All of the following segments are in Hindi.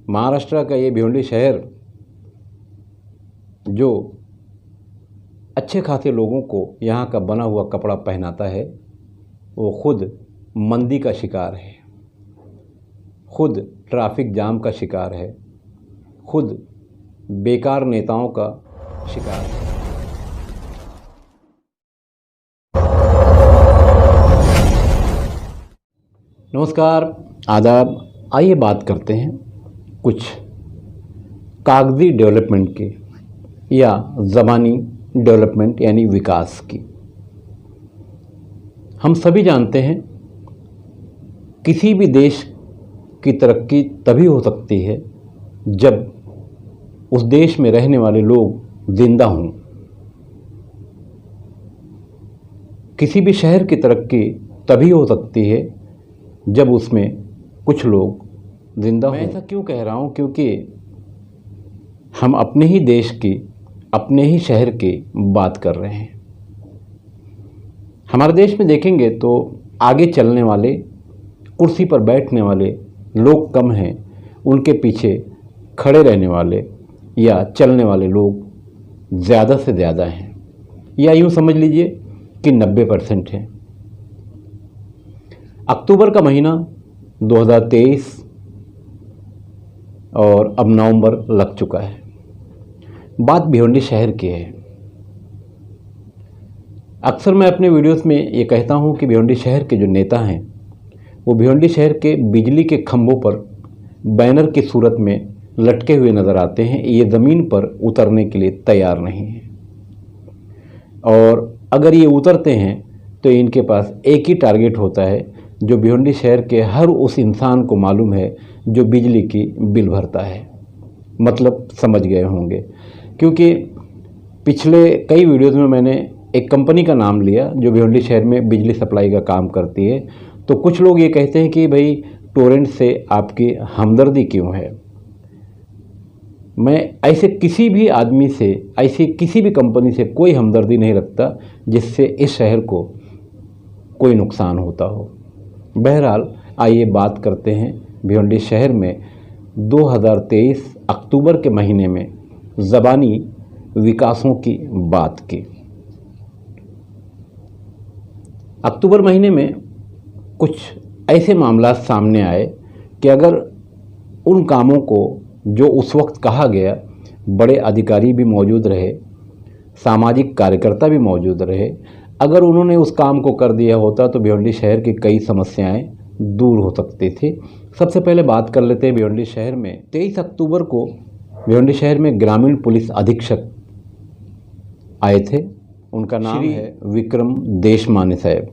महाराष्ट्र का ये भिवंडी शहर जो अच्छे खासे लोगों को यहाँ का बना हुआ कपड़ा पहनाता है, वो खुद मंदी का शिकार है, खुद ट्रैफिक जाम का शिकार है, खुद बेकार नेताओं का शिकार है। नमस्कार, आदाब। आइए बात करते हैं कुछ कागजी डेवलपमेंट की या ज़बानी डेवलपमेंट यानी विकास की। हम सभी जानते हैं किसी भी देश की तरक्की तभी हो सकती है जब उस देश में रहने वाले लोग जिंदा हों। किसी भी शहर की तरक्की तभी हो सकती है जब उसमें कुछ लोग जिंदा हों। मैं ऐसा क्यों कह रहा हूँ? क्योंकि हम अपने ही देश की, अपने ही शहर की बात कर रहे हैं। हमारे देश में देखेंगे तो आगे चलने वाले, कुर्सी पर बैठने वाले लोग कम हैं, उनके पीछे खड़े रहने वाले या चलने वाले लोग ज़्यादा से ज़्यादा हैं, या यूँ समझ लीजिए कि 90% हैं। अक्टूबर का महीना 2023 और अब नवंबर लग चुका है। बात भिवंडी शहर की है। अक्सर मैं अपने वीडियोस में ये कहता हूँ कि भिवंडी शहर के जो नेता हैं वो भिवंडी शहर के बिजली के खंभों पर बैनर की सूरत में लटके हुए नज़र आते हैं। ये ज़मीन पर उतरने के लिए तैयार नहीं हैं, और अगर ये उतरते हैं तो इनके पास एक ही टारगेट होता है जो भिवंडी शहर के हर उस इंसान को मालूम है जो बिजली की बिल भरता है। मतलब समझ गए होंगे, क्योंकि पिछले कई वीडियोज़ में मैंने एक कंपनी का नाम लिया जो भिवंडी शहर में बिजली सप्लाई का काम करती है। तो कुछ लोग ये कहते हैं कि भाई टोरेंट से आपकी हमदर्दी क्यों है। मैं ऐसे किसी भी आदमी से, ऐसी किसी भी कंपनी से कोई हमदर्दी नहीं रखता जिससे इस शहर को कोई नुकसान होता हो। बहरहाल आइए बात करते हैं भिवंडी शहर में 2023 अक्टूबर के महीने में ज़बानी विकासों की बात की। अक्टूबर महीने में कुछ ऐसे मामला सामने आए कि अगर उन कामों को जो उस वक्त कहा गया, बड़े अधिकारी भी मौजूद रहे, सामाजिक कार्यकर्ता भी मौजूद रहे, अगर उन्होंने उस काम को कर दिया होता तो भिवंडी शहर की कई समस्याएं दूर हो सकती थी। सबसे पहले बात कर लेते हैं भिवंडी शहर में 23 अक्टूबर को भिवंडी शहर में ग्रामीण पुलिस अधीक्षक आए थे। उनका नाम है विक्रम देशमाने साहब।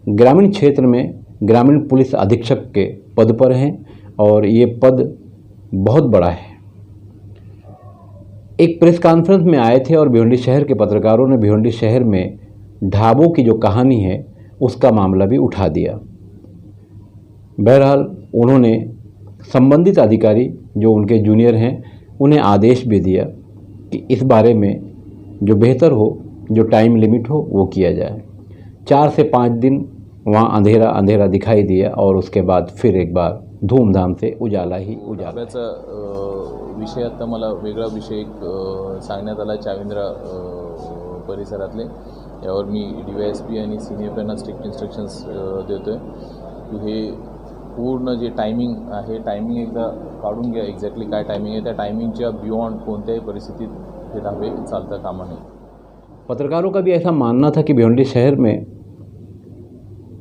ग्रामीण क्षेत्र में ग्रामीण पुलिस अधीक्षक के पद पर हैं और ये पद बहुत बड़ा है। एक प्रेस कॉन्फ्रेंस में आए थे और भिवंडी शहर के पत्रकारों ने भिवंडी शहर में ढाबों की जो कहानी है उसका मामला भी उठा दिया। बहरहाल उन्होंने संबंधित अधिकारी जो उनके जूनियर हैं उन्हें आदेश भी दिया कि इस बारे में जो बेहतर हो, जो टाइम लिमिट हो वो किया जाए। 4 से 5 दिन वहाँ अंधेरा अंधेरा दिखाई दिया और उसके बाद फिर एक बार धूमधाम से उजाला ही उजाला। विषय आता मला वेगळा विषय एक सांगण्यात आला चाविंद्रा परिसरातले, यावर मी DYSP आणि सीनियरना स्ट्रिक्ट इन्स्ट्रक्शन्स देतो आहे की हे पूर्ण जे टायमिंग आहे, टायमिंग एकदा काढून घ्या, एक्झॅक्टली काय टायमिंग आहे, त्या टायमिंगच्या बियॉन्ड कोणत्याही परिस्थितीत हे धाबे चालता कामा नये। पत्रकारों का भी ऐसा मानना था कि भिवंडी शहर में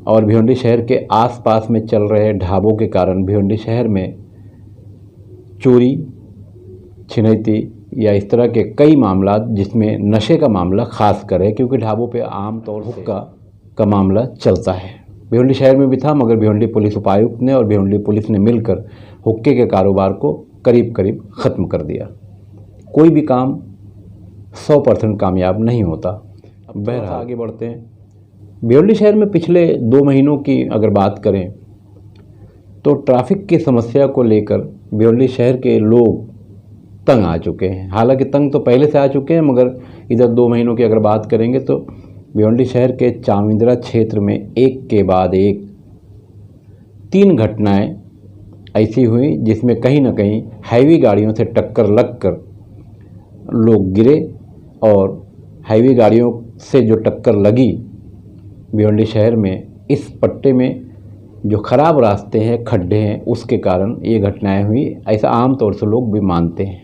और भिवंडी शहर के आसपास में चल रहे ढाबों के कारण भिवंडी शहर में चोरी, छिनैती या इस तरह के कई मामला, जिसमें नशे का मामला खास कर है, क्योंकि ढाबों पे आम तौर से हुक्का का मामला चलता है। भिवंडी शहर में भी था, मगर भिवंडी पुलिस उपायुक्त ने और भिवंडी पुलिस ने मिलकर हुक्के के कारोबार को करीब करीब ख़त्म कर दिया। कोई भी काम 100% कामयाब नहीं होता। अब बहरहाल आगे बढ़ते हैं। भिवंडी शहर में पिछले 2 महीनों की अगर बात करें तो ट्रैफिक की समस्या को लेकर भिवंडी शहर के लोग तंग आ चुके हैं। हालांकि तंग तो पहले से आ चुके हैं, मगर इधर 2 महीनों की अगर बात करेंगे तो भिवंडी शहर के चाविंद्रा क्षेत्र में एक के बाद एक 3 घटनाएं ऐसी हुई जिसमें कहीं ना कहीं हैवी गाड़ियों से टक्कर लगकर लोग गिरे और हैवी गाड़ियों से जो टक्कर लगी भिवंडी शहर में, इस पट्टे में जो ख़राब रास्ते हैं, खड्डे हैं, उसके कारण ये घटनाएं हुई, ऐसा आम तौर से लोग भी मानते हैं।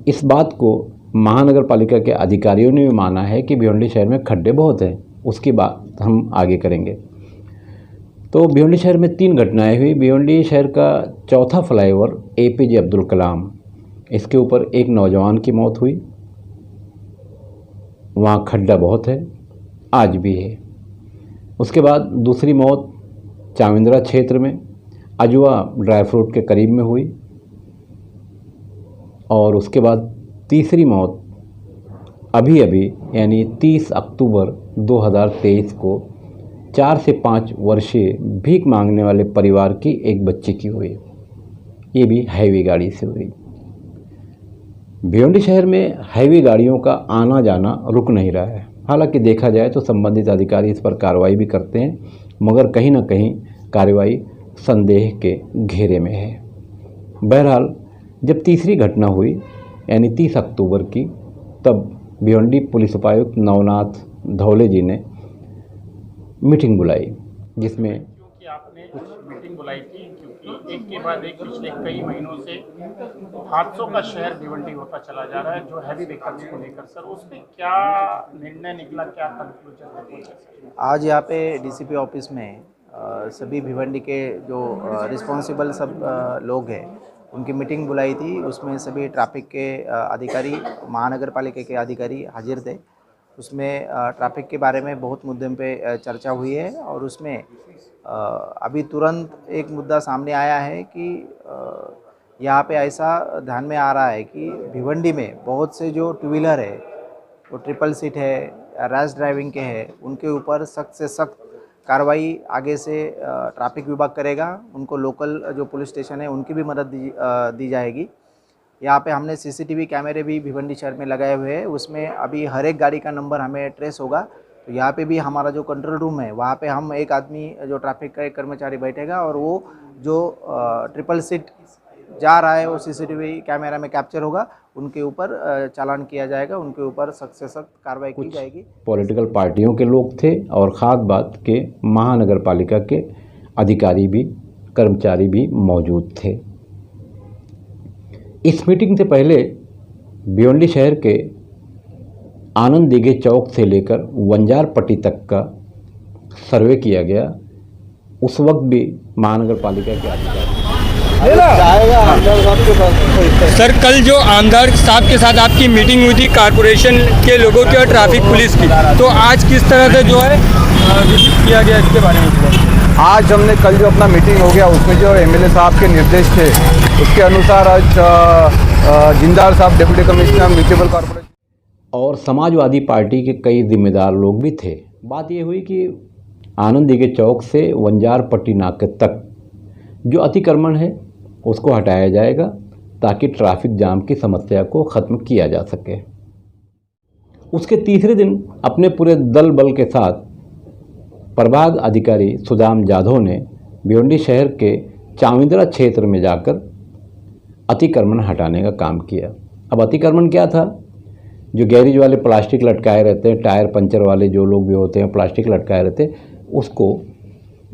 इस बात को महानगर पालिका के अधिकारियों ने भी माना है कि भिवंडी शहर में खड्डे बहुत हैं, उसकी बात हम आगे करेंगे। तो भिवंडी शहर में 3 घटनाएं हुई। भिवंडी शहर का चौथा फ्लाईओवर APJ अब्दुल कलाम, इसके ऊपर एक नौजवान की मौत हुई। वहाँ खड्डा बहुत है, आज भी है। उसके बाद दूसरी मौत चाविंद्रा क्षेत्र में अजवा ड्राई फ्रूट के करीब में हुई। और उसके बाद तीसरी मौत अभी यानी 30 अक्टूबर 2023 को 4 से 5 वर्षीय भीख मांगने वाले परिवार की एक बच्ची की हुई। ये भी हैवी गाड़ी से हुई। भिवंडी शहर में हैवी गाड़ियों का आना जाना रुक नहीं रहा है। हालांकि देखा जाए तो संबंधित अधिकारी इस पर कार्रवाई भी करते हैं, मगर कहीं ना कहीं कार्रवाई संदेह के घेरे में है। बहरहाल जब तीसरी घटना हुई यानी 30 अक्टूबर की, तब भिवंडी पुलिस उपायुक्त नवनाथ धौले जी ने मीटिंग बुलाई, जिसमें क्योंकि आपने मीटिंग बुलाई थी, क्योंकि एक के बाद एक पिछले कई महीनों से हादसों का शहर भिवंडी होता चला जा रहा है, जो हैवी व्हीकल्स को लेकर। सर, उस पर क्या निर्णय निकला, क्या कंक्लूजन तक पहुंचे सर? आज यहाँ पे DCP ऑफिस में सभी भिवंडी के जो रिस्पॉन्सिबल सब लोग हैं, उनकी मीटिंग बुलाई थी। उसमें सभी ट्रैफिक के अधिकारी, महानगर पालिका के अधिकारी हाजिर थे। उसमें ट्रैफिक के बारे में बहुत मुद्दे पे चर्चा हुई है। और उसमें अभी तुरंत एक मुद्दा सामने आया है कि यहाँ पे ऐसा ध्यान में आ रहा है कि भिवंडी में बहुत से जो 2 व्हीलर है, वो ट्रिपल सीट है, रैश ड्राइविंग के हैं, उनके ऊपर सख्त से सख्त कार्रवाई आगे से ट्रैफिक विभाग करेगा। उनको लोकल जो पुलिस स्टेशन है उनकी भी मदद दी जाएगी। यहाँ पे हमने CCTV कैमरे भी भिवंडी शहर में लगाए हुए हैं। उसमें अभी हर एक गाड़ी का नंबर हमें ट्रेस होगा। तो यहाँ पे भी हमारा जो कंट्रोल रूम है, वहाँ पे हम एक आदमी जो ट्रैफिक का एक कर्मचारी बैठेगा, और वो जो ट्रिपल सीट जा रहा है वो CCTV कैमरा में कैप्चर होगा, उनके ऊपर चालान किया जाएगा, उनके ऊपर सख्त से सख्त कार्रवाई की जाएगी। पॉलिटिकल पार्टियों के लोग थे और ख़ास बात के महानगर पालिका के अधिकारी भी, कर्मचारी भी मौजूद थे। इस मीटिंग से पहले भिवंडी शहर के आनंद दीघे चौक से लेकर वंजार पट्टी तक का सर्वे किया गया। उस वक्त भी महानगर पालिका के अधिकारी सर, कल जो आमदार साहब के साथ आपकी मीटिंग हुई थी कारपोरेशन के लोगों की और ट्रैफिक पुलिस की, तो आज किस तरह से जो है विजिट किया गया, इसके बारे में? आज हमने कल जो अपना मीटिंग हो गया, उसमें जो MLA साहब के निर्देश थे, उसके अनुसार आज जिंदाल साहब, डिप्टी कमिश्नर म्यूनिसिपल कॉर्पोरेशन और समाजवादी पार्टी के कई जिम्मेदार लोग भी थे। बात ये हुई कि आनंद दीघे चौक से वंजार पट्टी नाके तक जो अतिक्रमण है उसको हटाया जाएगा, ताकि ट्रैफिक जाम की समस्या को ख़त्म किया जा सके। उसके तीसरे दिन अपने पूरे दल बल के साथ प्रभाग अधिकारी सुदाम जाधव ने भिवंडी शहर के चाविंद्रा क्षेत्र में जाकर अतिक्रमण हटाने का काम किया। अब अतिक्रमण क्या था? जो गैरेज वाले प्लास्टिक लटकाए रहते हैं, टायर पंचर वाले जो लोग भी होते हैं प्लास्टिक लटकाए रहते हैं, उसको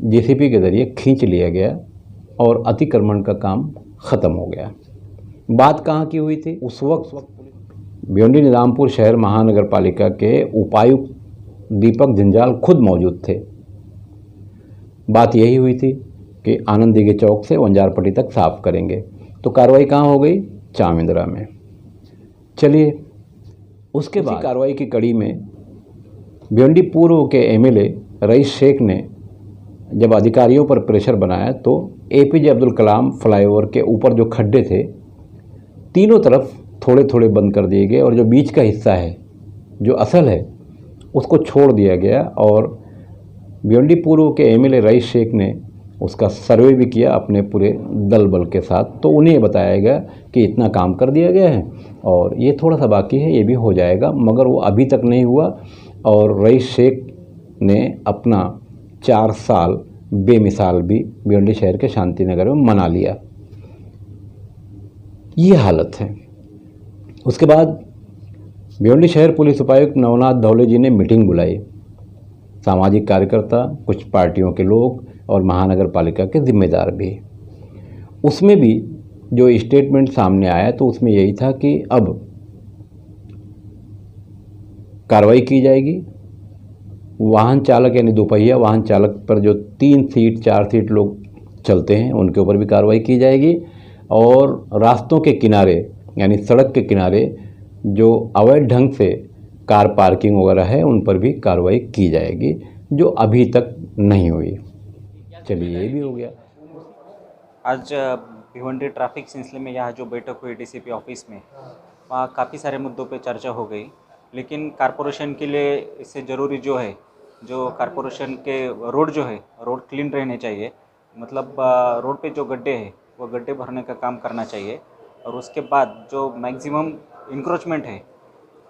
JCB के ज़रिए खींच लिया गया और अतिक्रमण का काम ख़त्म हो गया। बात कहाँ की हुई थी? उस वक्त भिवंडी निजामपुर शहर महानगर पालिका के उपायुक्त दीपक जंजाल खुद मौजूद थे। बात यही हुई थी कि आनंद दीघे चौक से वंजार पट्टी तक साफ करेंगे। तो कार्रवाई कहाँ हो गई? चाविंद्रा में। चलिए, उसके बाद कार्रवाई की कड़ी में भिवंडी पूर्व के MLA रईस शेख ने जब अधिकारियों पर प्रेशर बनाया, तो APJ अब्दुल कलाम फ्लाईओवर के ऊपर जो खड्डे थे, तीनों तरफ थोड़े थोड़े बंद कर दिए गए और जो बीच का हिस्सा है, जो असल है, उसको छोड़ दिया गया। और भिवंडी पूर्व के MLA रईस शेख ने उसका सर्वे भी किया अपने पूरे दल बल के साथ। तो उन्हें बताया गया कि इतना काम कर दिया गया है और ये थोड़ा सा बाकी है, ये भी हो जाएगा, मगर वो अभी तक नहीं हुआ। और रईस शेख ने अपना 4 साल बेमिसाल भी भिवंडी शहर के शांति नगर में मना लिया। ये हालत है। उसके बाद भिवंडी शहर पुलिस उपायुक्त नवनाथ धौले जी ने मीटिंग बुलाई। सामाजिक कार्यकर्ता, कुछ पार्टियों के लोग और महानगर पालिका के जिम्मेदार भी। उसमें भी जो स्टेटमेंट सामने आया तो उसमें यही था कि अब कार्रवाई की जाएगी। वाहन चालक यानी दोपहिया वाहन चालक पर जो 3 सीट 4 सीट लोग चलते हैं उनके ऊपर भी कार्रवाई की जाएगी, और रास्तों के किनारे यानी सड़क के किनारे जो अवैध ढंग से कार पार्किंग वगैरह है उन पर भी कार्रवाई की जाएगी, जो अभी तक नहीं हुई। चलिए, ये भी हो गया। आज भिवंडी ट्रैफिक सिलसिले में यहाँ जो बैठक हुई डीसीपी ऑफिस में, वहाँ काफ़ी सारे मुद्दों पे चर्चा हो गई। लेकिन कारपोरेशन के लिए इससे ज़रूरी जो है, जो कारपोरेशन के रोड जो है, रोड क्लीन रहने चाहिए। मतलब रोड पे जो गड्ढे हैं वो गड्ढे भरने का काम करना चाहिए। और उसके बाद जो मैक्सिमम इंक्रोचमेंट है,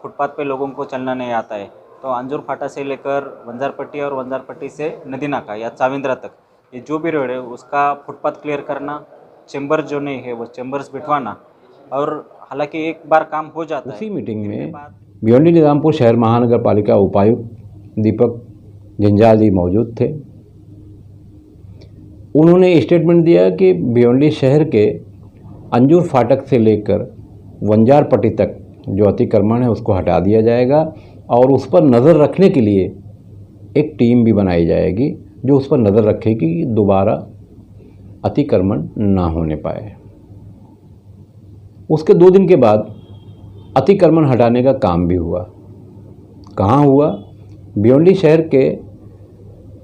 फुटपाथ पे लोगों को चलना नहीं आता है, तो अंजूर फाटा से लेकर वंजारपट्टी और वंजारपट्टी से नदी नाका या चाविंद्रा तक ये जो भी रोड है उसका फुटपाथ क्लियर करना, चेंबर जो नहीं है वो चेंबर्स बिठवाना। और हालांकि एक बार काम हो जाता है। उसी मीटिंग में भिवंडी निजामपुर शहर महानगर पालिका उपायुक्त दीपक जंजाल जी मौजूद थे। उन्होंने स्टेटमेंट दिया कि भिवंडी शहर के अंजूर फाटक से लेकर वंजारपट्टी तक जो अतिक्रमण है उसको हटा दिया जाएगा, और उस पर नज़र रखने के लिए एक टीम भी बनाई जाएगी जो उस पर नज़र रखेगी कि दोबारा अतिक्रमण ना होने पाए। उसके 2 दिन के बाद अतिक्रमण हटाने का काम भी हुआ। कहाँ हुआ? भिवंडी शहर के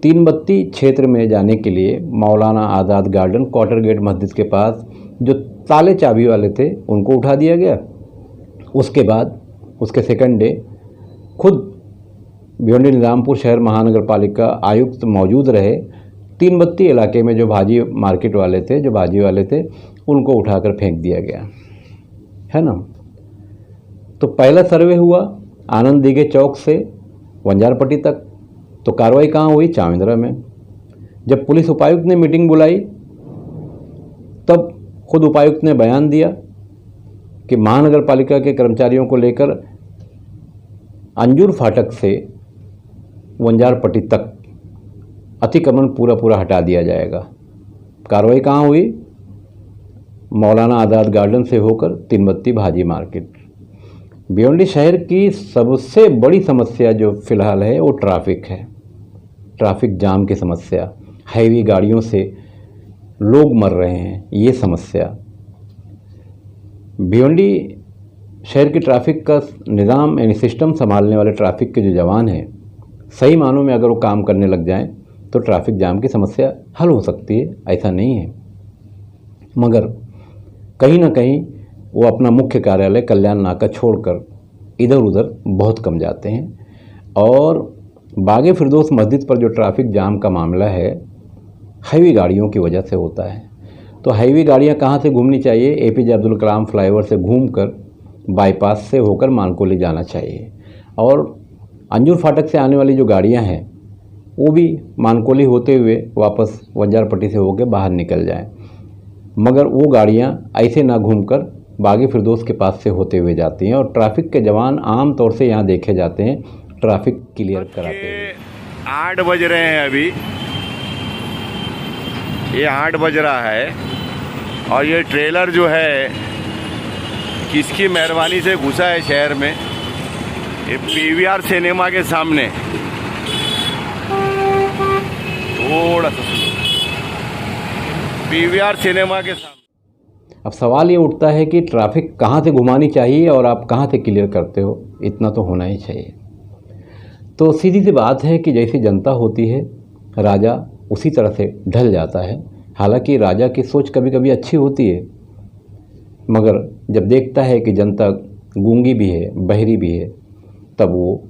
3 बत्ती क्षेत्र में जाने के लिए मौलाना आज़ाद गार्डन क्वार्टर गेट मस्जिद के पास जो ताले चाबी वाले थे उनको उठा दिया गया। उसके बाद उसके सेकंड डे खुद भिवंडी निजामपुर शहर महानगर पालिका आयुक्त मौजूद रहे। 3 बत्ती इलाके में जो भाजी मार्केट वाले थे, जो भाजी वाले थे, उनको उठाकर फेंक दिया गया है ना। तो पहला सर्वे हुआ आनंद दिघे चौक से वंजारपट्टी तक, तो कार्रवाई कहाँ हुई? चाविंद्रा में। जब पुलिस उपायुक्त ने मीटिंग बुलाई तब खुद उपायुक्त ने बयान दिया कि महानगर पालिका के कर्मचारियों को लेकर अंजूर फाटक से वंजारपट्टी तक अतिक्रमण पूरा हटा दिया जाएगा। कार्रवाई कहाँ हुई? मौलाना आज़ाद गार्डन से होकर 3 बत्ती भाजी मार्केट। भिवंडी शहर की सबसे बड़ी समस्या जो फ़िलहाल है वो ट्रैफिक है। ट्रैफिक जाम की समस्या, हैवी गाड़ियों से लोग मर रहे हैं, ये समस्या। भिवंडी शहर की ट्रैफिक का निज़ाम यानी सिस्टम संभालने वाले ट्रैफिक के जो जवान हैं, सही मानों में अगर वो काम करने लग जाएं तो ट्रैफिक जाम की समस्या हल हो सकती है, ऐसा नहीं है। मगर कहीं ना कहीं वो अपना मुख्य कार्यालय कल्याण नाका छोड़कर इधर उधर बहुत कम जाते हैं। और बागे फिरदौस मस्जिद पर जो ट्रैफिक जाम का मामला है, हैवी गाड़ियों की वजह से होता है। तो हैवी गाड़ियां कहाँ से घूमनी चाहिए? एपीजे अब्दुल कलाम फ्लाईओवर से घूमकर बाईपास से होकर मानकोली जाना चाहिए, और अंजूर फाटक से आने वाली जो गाड़ियां हैं वो भी मानकोली होते हुए वापस वंजारपट्टी से होकर बाहर निकल जाएं। मगर वो गाड़ियां ऐसे ना घूमकर बागे फिरदौस के पास से होते हुए जाती हैं, और ट्रैफिक के जवान आम तौर से यहाँ देखे जाते हैं ट्रैफिक क्लियर कराते हुए। 8 बज रहे हैं अभी, ये 8 बज रहा है, और ये ट्रेलर जो है किसकी मेहरबानी से घुसा है शहर में? ये पीवीआर सिनेमा के सामने। थोड़ा सा पीवीआर सिनेमा के सामने। अब सवाल ये उठता है कि ट्रैफिक कहाँ से घुमानी चाहिए और आप कहाँ से क्लियर करते हो? इतना तो होना ही चाहिए। तो सीधी सी बात है कि जैसी जनता होती है, राजा उसी तरह से ढल जाता है। हालांकि राजा की सोच कभी कभी अच्छी होती है, मगर जब देखता है कि जनता गूंगी भी है, बहरी भी है, तब वो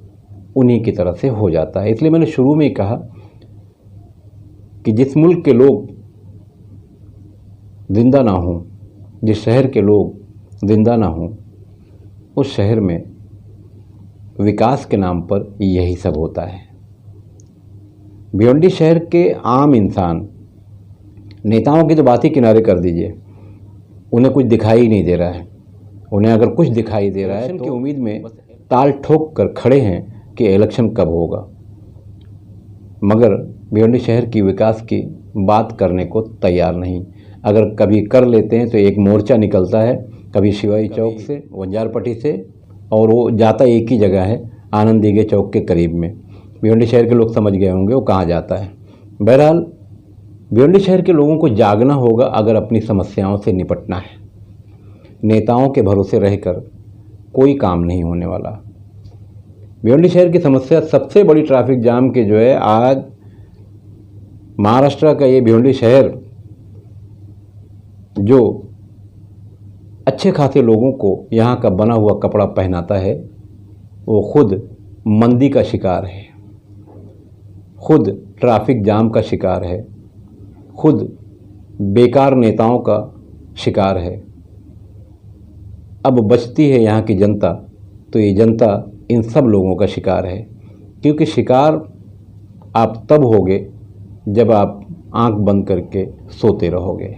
उन्हीं की तरह से हो जाता है। इसलिए मैंने शुरू में ही कहा कि जिस मुल्क के लोग जिंदा ना हों, जिस शहर के लोग जिंदा ना हों, उस शहर में विकास के नाम पर यही सब होता है। भिवंडी शहर के आम इंसान, नेताओं की तो बात ही किनारे कर दीजिए, उन्हें कुछ दिखाई ही नहीं दे रहा है। उन्हें अगर कुछ दिखाई दे रहा है तो उम्मीद में ताल ठोक कर खड़े हैं कि इलेक्शन कब होगा, मगर भिवंडी शहर की विकास की बात करने को तैयार नहीं। अगर कभी कर लेते हैं तो एक मोर्चा निकलता है, कभी शिवाजी चौक से, वंजारपट्टी से, और वो जाता एक ही जगह है, आनंद दीघे चौक के करीब में। भिवंडी शहर के लोग समझ गए होंगे वो कहाँ जाता है। बहरहाल भिवंडी शहर के लोगों को जागना होगा अगर अपनी समस्याओं से निपटना है। नेताओं के भरोसे रहकर कोई काम नहीं होने वाला। भिवंडी शहर की समस्या सबसे बड़ी ट्रैफिक जाम के जो है, आज महाराष्ट्र का ये भिवंडी शहर जो अच्छे खासे लोगों को यहाँ का बना हुआ कपड़ा पहनाता है, वो खुद मंदी का शिकार है, खुद ट्रैफिक जाम का शिकार है, खुद बेकार नेताओं का शिकार है। अब बचती है यहाँ की जनता, तो ये जनता इन सब लोगों का शिकार है, क्योंकि शिकार आप तब होगे जब आप आंख बंद करके सोते रहोगे।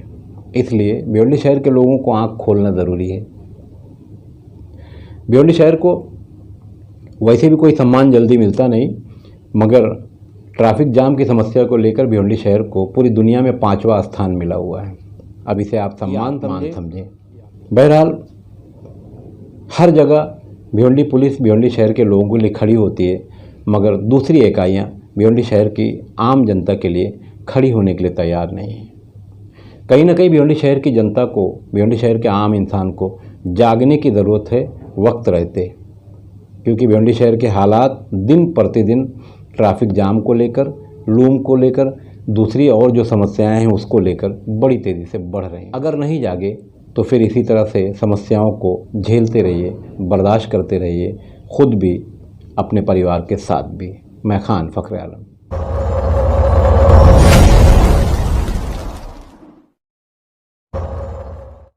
इसलिए भिवंडी शहर के लोगों को आंख खोलना ज़रूरी है। भिवंडी शहर को वैसे भी कोई सम्मान जल्दी मिलता नहीं, मगर ट्रैफिक जाम की समस्या को लेकर भिवंडी शहर को पूरी दुनिया में 5वां स्थान मिला हुआ है। अब इसे आप सम्मान समझें। बहरहाल हर जगह भिवंडी पुलिस भिवंडी शहर के लोगों के लिए खड़ी होती है, मगर दूसरी इकाइयाँ भिवंडी शहर की आम जनता के लिए खड़ी होने के लिए तैयार नहीं है। कहीं ना कहीं भिवंडी शहर की जनता को, भिवंडी शहर के आम इंसान को जागने की ज़रूरत है वक्त रहते, क्योंकि भिवंडी शहर के हालात दिन प्रतिदिन ट्रैफिक जाम को लेकर, लूम को लेकर, दूसरी और जो समस्याएं हैं उसको लेकर बड़ी तेज़ी से बढ़ रही हैं। अगर नहीं जागे तो फिर इसी तरह से समस्याओं को झेलते रहिए, बर्दाश्त करते रहिए, खुद भी अपने परिवार के साथ भी। मैं खान फ़ख्र आलम।